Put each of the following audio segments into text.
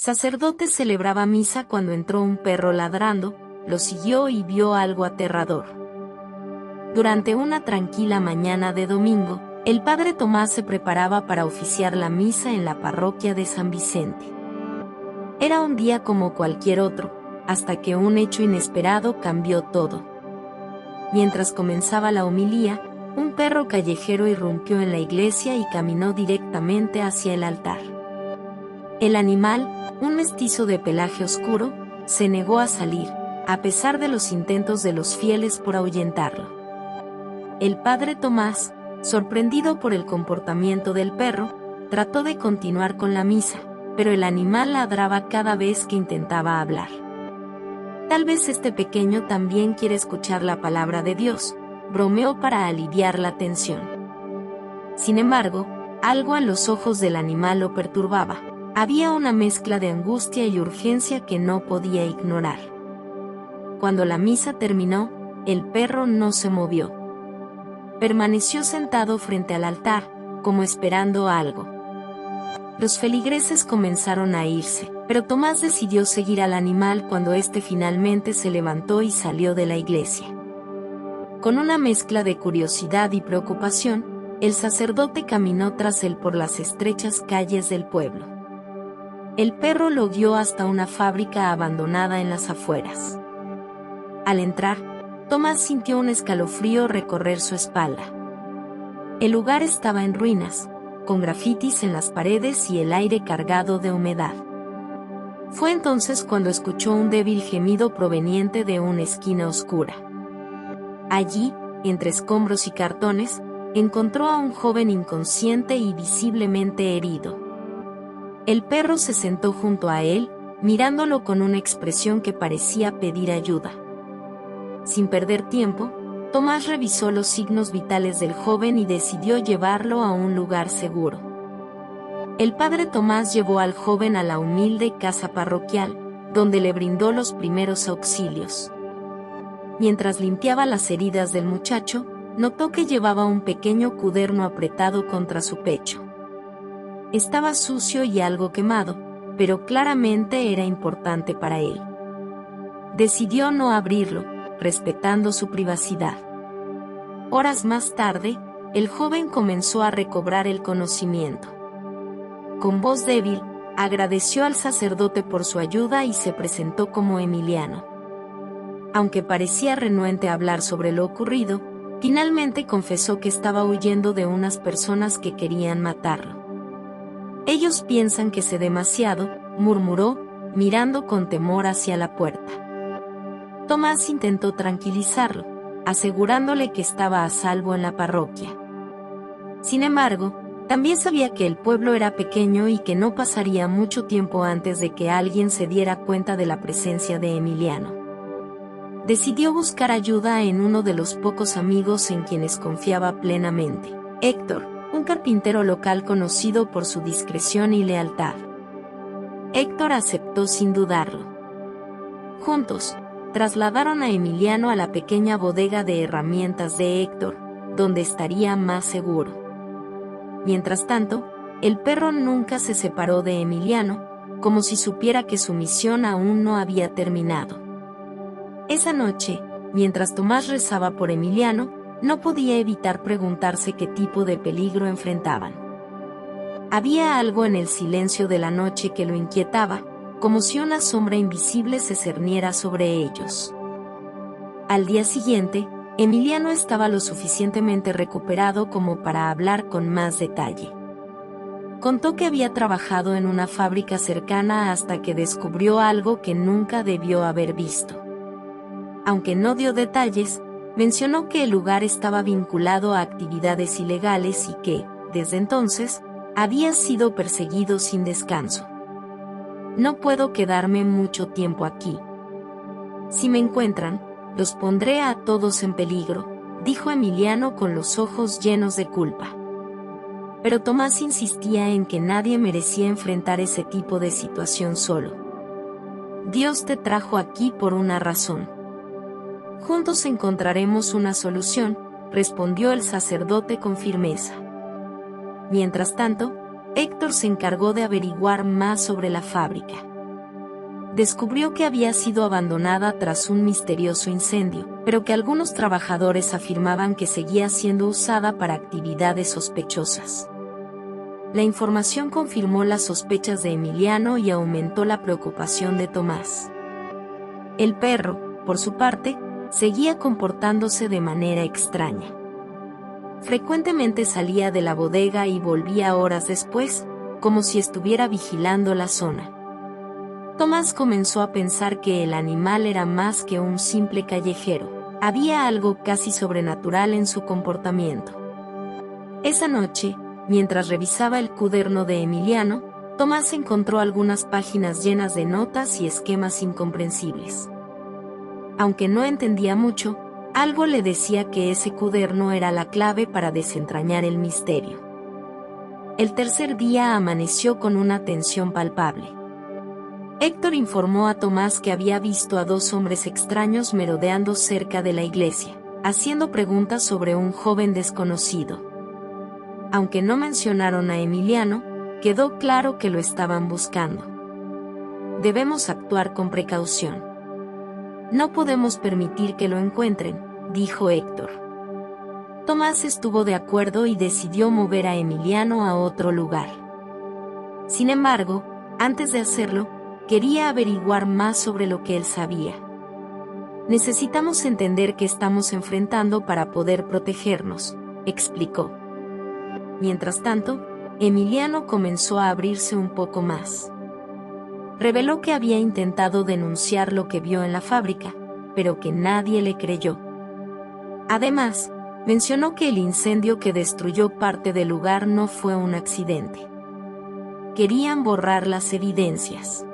sacerdote celebraba misa cuando entró un perro ladrando, lo siguió y vio algo aterrador. Durante una tranquila mañana de domingo, el padre Tomás se preparaba para oficiar la misa en la parroquia de San Vicente. Era un día como cualquier otro, hasta que un hecho inesperado cambió todo. Mientras comenzaba la homilía, un perro callejero irrumpió en la iglesia y caminó directamente hacia el altar. El animal, un mestizo de pelaje oscuro, se negó a salir, a pesar de los intentos de los fieles por ahuyentarlo. El padre Tomás, sorprendido por el comportamiento del perro, trató de continuar con la misa, pero el animal ladraba cada vez que intentaba hablar. Tal vez este pequeño también quiere escuchar la palabra de Dios, bromeó para aliviar la tensión. Sin embargo, algo en los ojos del animal lo perturbaba. Había una mezcla de angustia y urgencia que no podía ignorar. Cuando la misa terminó, el perro no se movió. Permaneció sentado frente al altar, como esperando algo. Los feligreses comenzaron a irse, pero Tomás decidió seguir al animal cuando éste finalmente se levantó y salió de la iglesia. Con una mezcla de curiosidad y preocupación, el sacerdote caminó tras él por las estrechas calles del pueblo. El perro lo guió hasta una fábrica abandonada en las afueras. Al entrar, Tomás sintió un escalofrío recorrer su espalda. El lugar estaba en ruinas, con grafitis en las paredes y el aire cargado de humedad. Fue entonces cuando escuchó un débil gemido proveniente de una esquina oscura. Allí, entre escombros y cartones, encontró a un joven inconsciente y visiblemente herido. El perro se sentó junto a él, mirándolo con una expresión que parecía pedir ayuda. Sin perder tiempo, Tomás revisó los signos vitales del joven y decidió llevarlo a un lugar seguro. El padre Tomás llevó al joven a la humilde casa parroquial, donde le brindó los primeros auxilios. Mientras limpiaba las heridas del muchacho, notó que llevaba un pequeño cuaderno apretado contra su pecho. Estaba sucio y algo quemado, pero claramente era importante para él. Decidió no abrirlo, respetando su privacidad. Horas más tarde, el joven comenzó a recobrar el conocimiento. Con voz débil, agradeció al sacerdote por su ayuda y se presentó como Emiliano. Aunque parecía renuente a hablar sobre lo ocurrido, finalmente confesó que estaba huyendo de unas personas que querían matarlo. Ellos piensan que sé demasiado, murmuró, mirando con temor hacia la puerta. Tomás intentó tranquilizarlo, asegurándole que estaba a salvo en la parroquia. Sin embargo, también sabía que el pueblo era pequeño y que no pasaría mucho tiempo antes de que alguien se diera cuenta de la presencia de Emiliano. Decidió buscar ayuda en uno de los pocos amigos en quienes confiaba plenamente, Héctor, un carpintero local conocido por su discreción y lealtad. Héctor aceptó sin dudarlo. Juntos, trasladaron a Emiliano a la pequeña bodega de herramientas de Héctor, donde estaría más seguro. Mientras tanto, el perro nunca se separó de Emiliano, como si supiera que su misión aún no había terminado. Esa noche, mientras Tomás rezaba por Emiliano, no podía evitar preguntarse qué tipo de peligro enfrentaban. Había algo en el silencio de la noche que lo inquietaba, como si una sombra invisible se cerniera sobre ellos. Al día siguiente, Emiliano estaba lo suficientemente recuperado como para hablar con más detalle. Contó que había trabajado en una fábrica cercana hasta que descubrió algo que nunca debió haber visto. Aunque no dio detalles, mencionó que el lugar estaba vinculado a actividades ilegales y que, desde entonces, había sido perseguido sin descanso. No puedo quedarme mucho tiempo aquí. Si me encuentran, los pondré a todos en peligro, dijo Emiliano con los ojos llenos de culpa. Pero Tomás insistía en que nadie merecía enfrentar ese tipo de situación solo. Dios te trajo aquí por una razón. Juntos encontraremos una solución, respondió el sacerdote con firmeza. Mientras tanto, Héctor se encargó de averiguar más sobre la fábrica. descubrió que había sido abandonada tras un misterioso incendio, pero que algunos trabajadores afirmaban que seguía siendo usada para actividades sospechosas. La información confirmó las sospechas de Emiliano y aumentó la preocupación de Tomás. El perro, por su parte, seguía comportándose de manera extraña. Frecuentemente salía de la bodega y volvía horas después, como si estuviera vigilando la zona. Tomás comenzó a pensar que el animal era más que un simple callejero. Había algo casi sobrenatural en su comportamiento. Esa noche, mientras revisaba el cuaderno de Emiliano, Tomás encontró algunas páginas llenas de notas y esquemas incomprensibles. Aunque no entendía mucho, algo le decía que ese cuaderno era la clave para desentrañar el misterio. El tercer día amaneció con una tensión palpable. Héctor informó a Tomás que había visto a dos hombres extraños merodeando cerca de la iglesia, haciendo preguntas sobre un joven desconocido. Aunque no mencionaron a Emiliano, quedó claro que lo estaban buscando. Debemos actuar con precaución. No podemos permitir que lo encuentren, dijo Héctor. Tomás estuvo de acuerdo y decidió mover a Emiliano a otro lugar. Sin embargo, antes de hacerlo, quería averiguar más sobre lo que él sabía. Necesitamos entender qué estamos enfrentando para poder protegernos, explicó. Mientras tanto, Emiliano comenzó a abrirse un poco más. Reveló que había intentado denunciar lo que vio en la fábrica, pero que nadie le creyó. Además, mencionó que el incendio que destruyó parte del lugar no fue un accidente. Querían borrar las evidencias.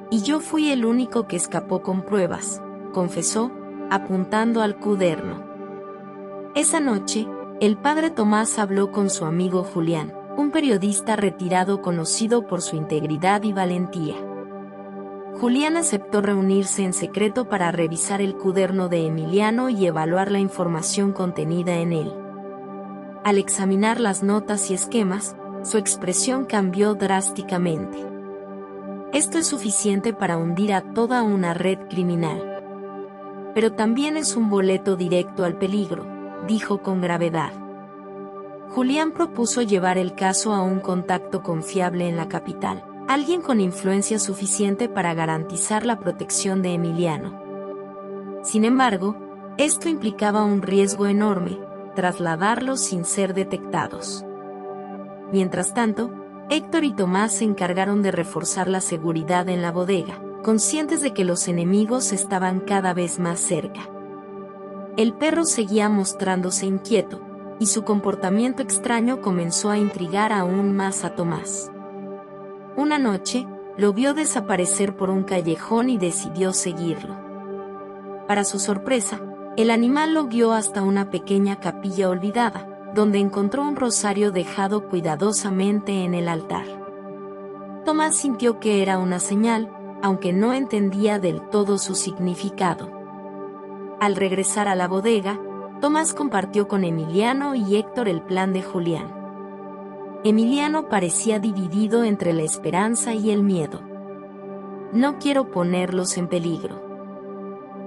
Y yo fui el único que escapó con pruebas, confesó, apuntando al cuaderno. Esa noche, el padre Tomás habló con su amigo Julián, un periodista retirado conocido por su integridad y valentía. Julián aceptó reunirse en secreto para revisar el cuaderno de Emiliano y evaluar la información contenida en él. Al examinar las notas y esquemas, su expresión cambió drásticamente. Esto es suficiente para hundir a toda una red criminal. Pero también es un boleto directo al peligro, dijo con gravedad. Julián propuso llevar el caso a un contacto confiable en la capital, alguien con influencia suficiente para garantizar la protección de Emiliano. Sin embargo, esto implicaba un riesgo enorme, trasladarlos sin ser detectados. Mientras tanto, Héctor y Tomás se encargaron de reforzar la seguridad en la bodega, conscientes de que los enemigos estaban cada vez más cerca. El perro seguía mostrándose inquieto, y su comportamiento extraño comenzó a intrigar aún más a Tomás. Una noche, lo vio desaparecer por un callejón y decidió seguirlo. Para su sorpresa, el animal lo guió hasta una pequeña capilla olvidada, donde encontró un rosario dejado cuidadosamente en el altar. Tomás sintió que era una señal, aunque no entendía del todo su significado. Al regresar a la bodega, Tomás compartió con Emiliano y Héctor el plan de Julián. Emiliano parecía dividido entre la esperanza y el miedo. No quiero ponerlos en peligro.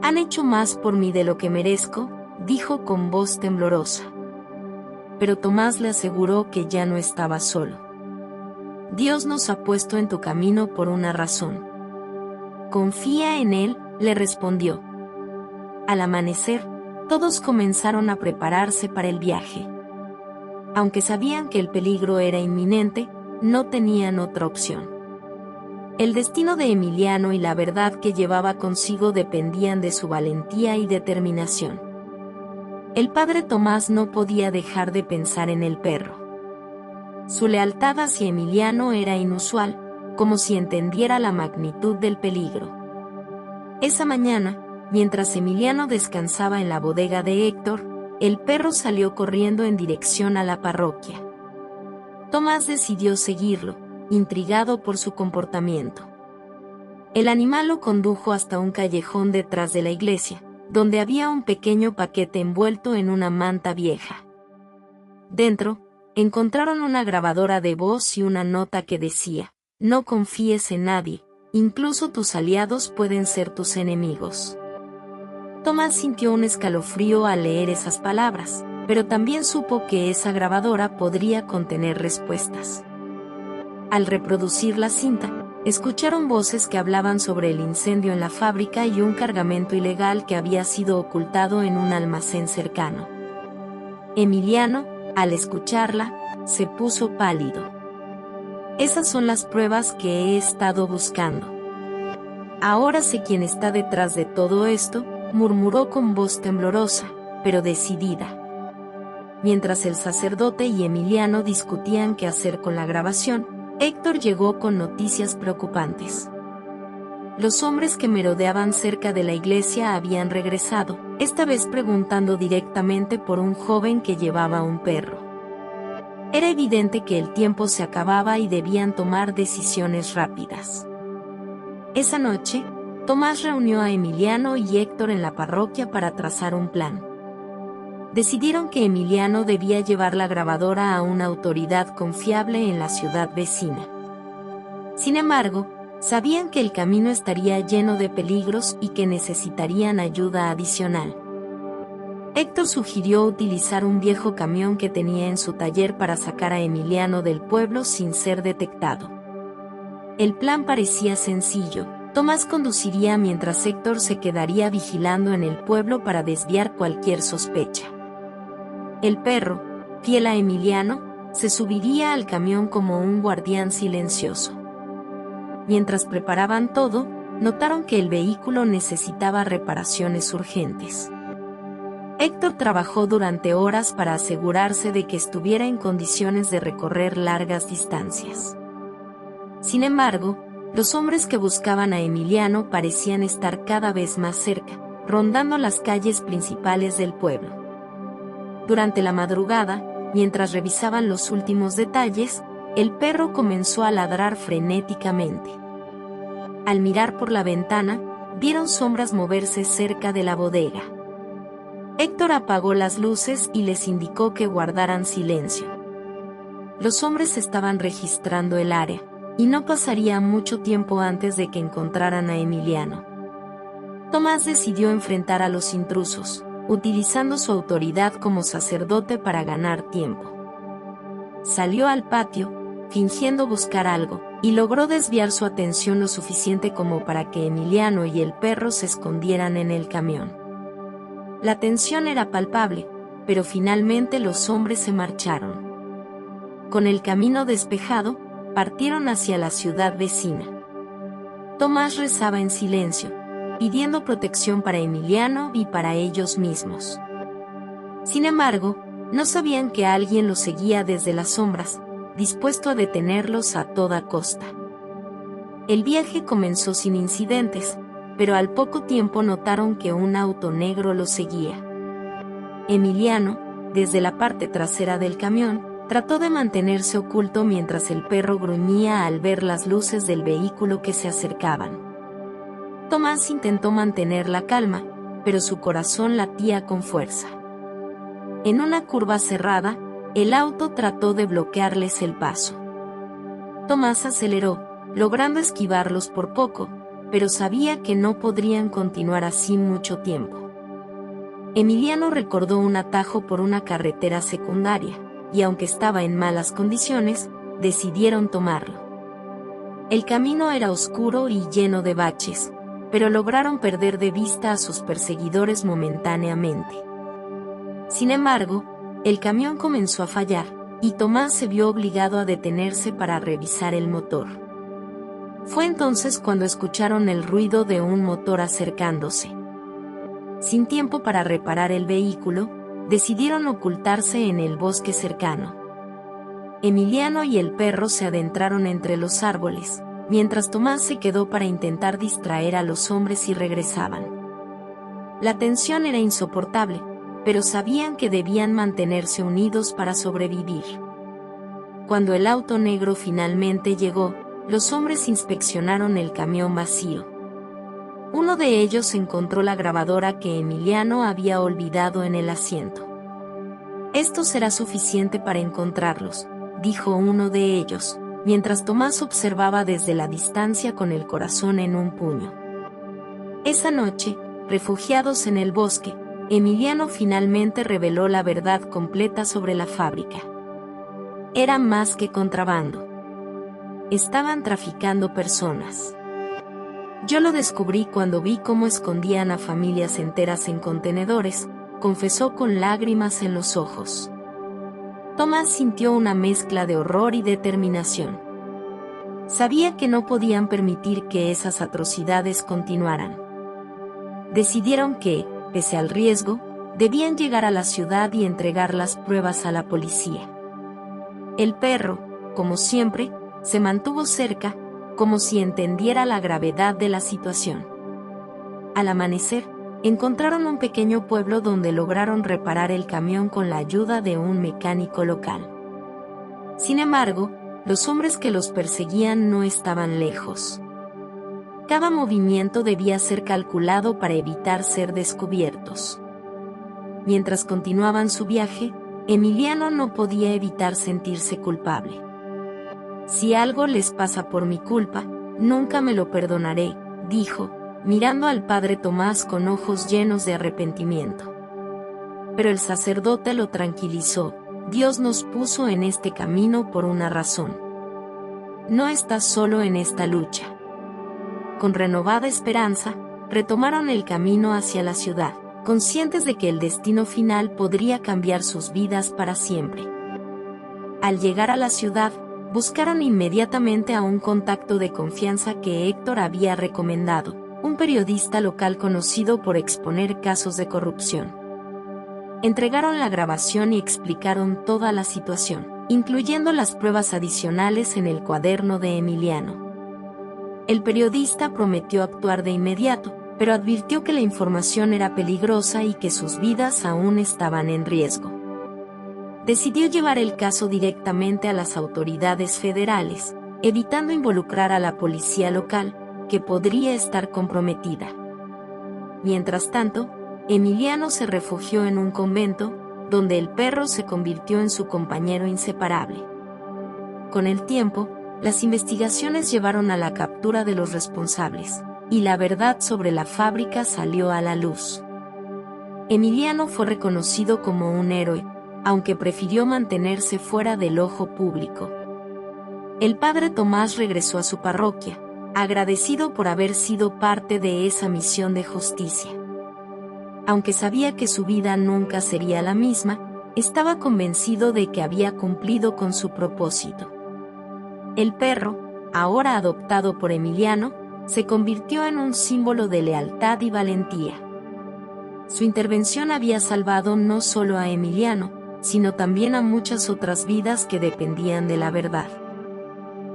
Han hecho más por mí de lo que merezco, dijo con voz temblorosa. Pero Tomás le aseguró que ya no estaba solo. Dios nos ha puesto en tu camino por una razón. Confía en Él, le respondió. Al amanecer, todos comenzaron a prepararse para el viaje. Aunque sabían que el peligro era inminente, no tenían otra opción. El destino de Emiliano y la verdad que llevaba consigo dependían de su valentía y determinación. El padre Tomás no podía dejar de pensar en el perro. Su lealtad hacia Emiliano era inusual, como si entendiera la magnitud del peligro. Esa mañana, mientras Emiliano descansaba en la bodega de Héctor, el perro salió corriendo en dirección a la parroquia. Tomás decidió seguirlo, intrigado por su comportamiento. El animal lo condujo hasta un callejón detrás de la iglesia, donde había un pequeño paquete envuelto en una manta vieja. Dentro, encontraron una grabadora de voz y una nota que decía: «No confíes en nadie, incluso tus aliados pueden ser tus enemigos. Tomás sintió un escalofrío al leer esas palabras, pero también supo que esa grabadora podría contener respuestas. Al reproducir la cinta, escucharon voces que hablaban sobre el incendio en la fábrica y un cargamento ilegal que había sido ocultado en un almacén cercano. Emiliano, al escucharla, se puso pálido. Esas son las pruebas que he estado buscando. Ahora sé quién está detrás de todo esto, murmuró con voz temblorosa, pero decidida. Mientras el sacerdote y Emiliano discutían qué hacer con la grabación, Héctor llegó con noticias preocupantes. Los hombres que merodeaban cerca de la iglesia habían regresado, esta vez preguntando directamente por un joven que llevaba un perro. Era evidente que el tiempo se acababa y debían tomar decisiones rápidas. Esa noche, Tomás reunió a Emiliano y Héctor en la parroquia para trazar un plan. Decidieron que Emiliano debía llevar la grabadora a una autoridad confiable en la ciudad vecina. Sin embargo, sabían que el camino estaría lleno de peligros y que necesitarían ayuda adicional. Héctor sugirió utilizar un viejo camión que tenía en su taller para sacar a Emiliano del pueblo sin ser detectado. El plan parecía sencillo. Tomás conduciría mientras Héctor se quedaría vigilando en el pueblo para desviar cualquier sospecha. El perro, fiel a Emiliano, se subiría al camión como un guardián silencioso. Mientras preparaban todo, notaron que el vehículo necesitaba reparaciones urgentes. Héctor trabajó durante horas para asegurarse de que estuviera en condiciones de recorrer largas distancias. Sin embargo, los hombres que buscaban a Emiliano parecían estar cada vez más cerca, rondando las calles principales del pueblo. Durante la madrugada, mientras revisaban los últimos detalles, el perro comenzó a ladrar frenéticamente. Al mirar por la ventana, vieron sombras moverse cerca de la bodega. Héctor apagó las luces y les indicó que guardaran silencio. Los hombres estaban registrando el área, y no pasaría mucho tiempo antes de que encontraran a Emiliano. Tomás decidió enfrentar a los intrusos, utilizando su autoridad como sacerdote para ganar tiempo. Salió al patio, fingiendo buscar algo, y logró desviar su atención lo suficiente como para que Emiliano y el perro se escondieran en el camión. La tensión era palpable, pero finalmente los hombres se marcharon. Con el camino despejado, partieron hacia la ciudad vecina. Tomás rezaba en silencio, pidiendo protección para Emiliano y para ellos mismos. Sin embargo, no sabían que alguien los seguía desde las sombras, dispuesto a detenerlos a toda costa. El viaje comenzó sin incidentes, pero al poco tiempo notaron que un auto negro los seguía. Emiliano, desde la parte trasera del camión, trató de mantenerse oculto mientras el perro gruñía al ver las luces del vehículo que se acercaban. Tomás intentó mantener la calma, pero su corazón latía con fuerza. En una curva cerrada, el auto trató de bloquearles el paso. Tomás aceleró, logrando esquivarlos por poco, pero sabía que no podrían continuar así mucho tiempo. Emiliano recordó un atajo por una carretera secundaria, y aunque estaba en malas condiciones, decidieron tomarlo. El camino era oscuro y lleno de baches, pero lograron perder de vista a sus perseguidores momentáneamente. Sin embargo, el camión comenzó a fallar, y Tomás se vio obligado a detenerse para revisar el motor. Fue entonces cuando escucharon el ruido de un motor acercándose. Sin tiempo para reparar el vehículo, decidieron ocultarse en el bosque cercano. Emiliano y el perro se adentraron entre los árboles, mientras Tomás se quedó para intentar distraer a los hombres y regresaban. La tensión era insoportable, pero sabían que debían mantenerse unidos para sobrevivir. Cuando el auto negro finalmente llegó, los hombres inspeccionaron el camión vacío. Uno de ellos encontró la grabadora que Emiliano había olvidado en el asiento. «Esto será suficiente para encontrarlos», dijo uno de ellos, mientras Tomás observaba desde la distancia con el corazón en un puño. Esa noche, refugiados en el bosque, Emiliano finalmente reveló la verdad completa sobre la fábrica. Era más que contrabando. Estaban traficando personas. Yo lo descubrí cuando vi cómo escondían a familias enteras en contenedores, confesó con lágrimas en los ojos. Tomás sintió una mezcla de horror y determinación. Sabía que no podían permitir que esas atrocidades continuaran. Decidieron que, pese al riesgo, debían llegar a la ciudad y entregar las pruebas a la policía. El perro, como siempre, se mantuvo cerca, como si entendiera la gravedad de la situación. Al amanecer, encontraron un pequeño pueblo donde lograron reparar el camión con la ayuda de un mecánico local. Sin embargo, los hombres que los perseguían no estaban lejos. Cada movimiento debía ser calculado para evitar ser descubiertos. Mientras continuaban su viaje, Emiliano no podía evitar sentirse culpable. Si algo les pasa por mi culpa, nunca me lo perdonaré, dijo, mirando al padre Tomás con ojos llenos de arrepentimiento. Pero el sacerdote lo tranquilizó: Dios nos puso en este camino por una razón. No estás solo en esta lucha. Con renovada esperanza, retomaron el camino hacia la ciudad, conscientes de que el destino final podría cambiar sus vidas para siempre. Al llegar a la ciudad, buscaron inmediatamente a un contacto de confianza que Héctor había recomendado, un periodista local conocido por exponer casos de corrupción. Entregaron la grabación y explicaron toda la situación, incluyendo las pruebas adicionales en el cuaderno de Emiliano. El periodista prometió actuar de inmediato, pero advirtió que la información era peligrosa y que sus vidas aún estaban en riesgo. Decidió llevar el caso directamente a las autoridades federales, evitando involucrar a la policía local, que podría estar comprometida. Mientras tanto, Emiliano se refugió en un convento, donde el perro se convirtió en su compañero inseparable. Con el tiempo, las investigaciones llevaron a la captura de los responsables, y la verdad sobre la fábrica salió a la luz. Emiliano fue reconocido como un héroe, aunque prefirió mantenerse fuera del ojo público. El padre Tomás regresó a su parroquia, agradecido por haber sido parte de esa misión de justicia. Aunque sabía que su vida nunca sería la misma, estaba convencido de que había cumplido con su propósito. El perro, ahora adoptado por Emiliano, se convirtió en un símbolo de lealtad y valentía. Su intervención había salvado no solo a Emiliano, sino también a muchas otras vidas que dependían de la verdad.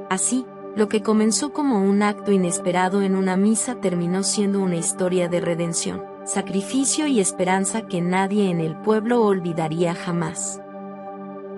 Así, lo que comenzó como un acto inesperado en una misa terminó siendo una historia de redención, sacrificio y esperanza que nadie en el pueblo olvidaría jamás.